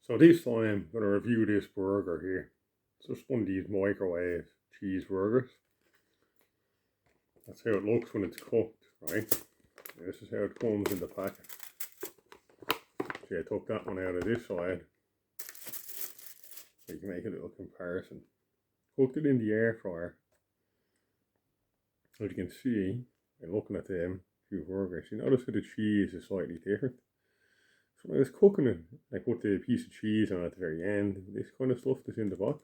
So this time I'm going to review this burger here. It's just one of these microwave cheeseburgers. That's how it looks when it's cooked, right? This is how it comes in the packet. See, I took that one out of this side. So you can make a little comparison. Cooked it in the air fryer. As you can see, and looking at them few burgers, you notice that the cheese is slightly different. So when I was cooking it, I put the piece of cheese on at the very end, this kind of stuff that's in the box.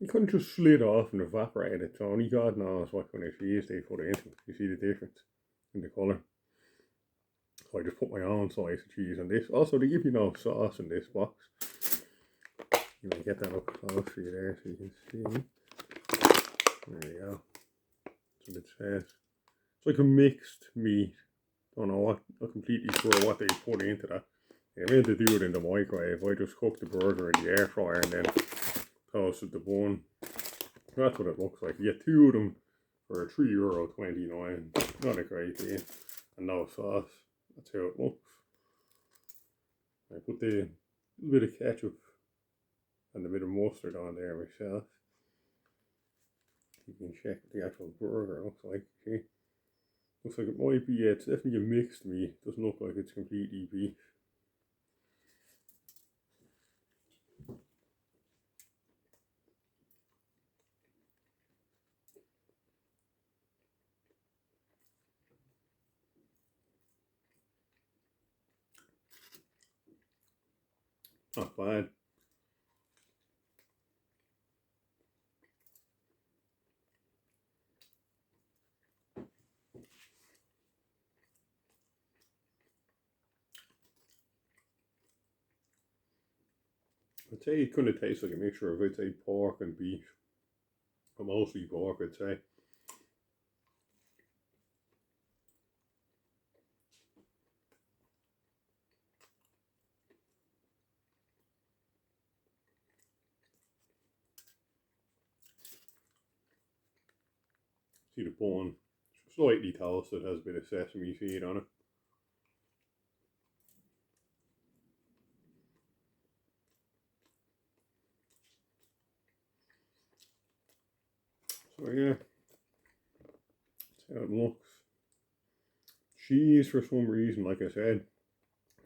You couldn't just slid off and evaporate it, so only God knows what kind of cheese they put into it. You see the difference in the colour. So I just put my own slice of cheese on this. Also, they give you no sauce in this box. You may get that up close for you there so you can see. There you go. That's what it says. It's like a mixed meat. Don't know what, not completely sure what they put into that. I meant to do it in the microwave. I just cooked the burger in the air fryer and then toasted the bun. That's what it looks like. You get two of them for €3.29. Not a great deal. And no sauce. That's how it looks. I put the little bit of ketchup and a bit of mustard on there myself. You can check what the actual burger looks like. See? Looks like it might be, it's definitely a mixed meat. It doesn't look like it's completely beef. Not bad. I'd say it kind of tastes like a mixture of, I'd say, pork and beef. But mostly pork, I'd say. See the bun, slightly toasted, has a bit of sesame seed on it. So yeah, that's how it looks. Cheese, for some reason, like I said,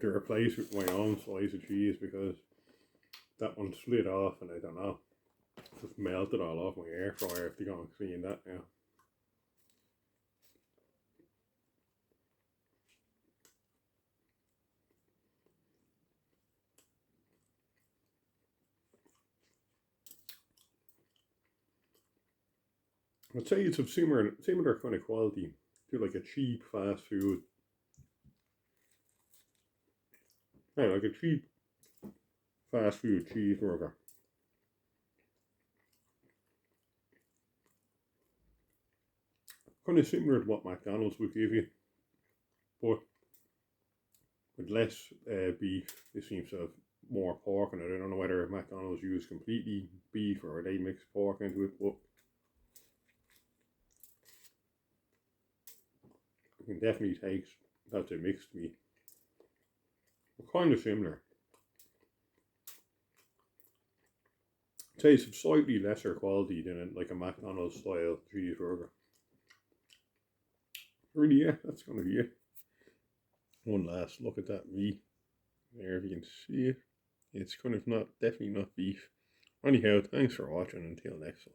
to replace with my own slice of cheese because that one slid off and I don't know, just melted all off my air fryer. If you go and clean that now. I'd say it's of similar kind of quality to like a cheap fast food. Yeah, like a cheap fast food cheeseburger. Kind of similar to what McDonald's would give you, but with less beef. This seems to have more pork in it. I don't know whether McDonald's use completely beef or they mix pork into it, but you can definitely taste that's a mixed meat. But kind of similar. Tastes of slightly lesser quality than like a McDonald's style cheeseburger. Really, yeah, that's gonna be it. One last look at that meat. There, if you can see it. It's kind of not, definitely not beef. Anyhow, thanks for watching. Until next time.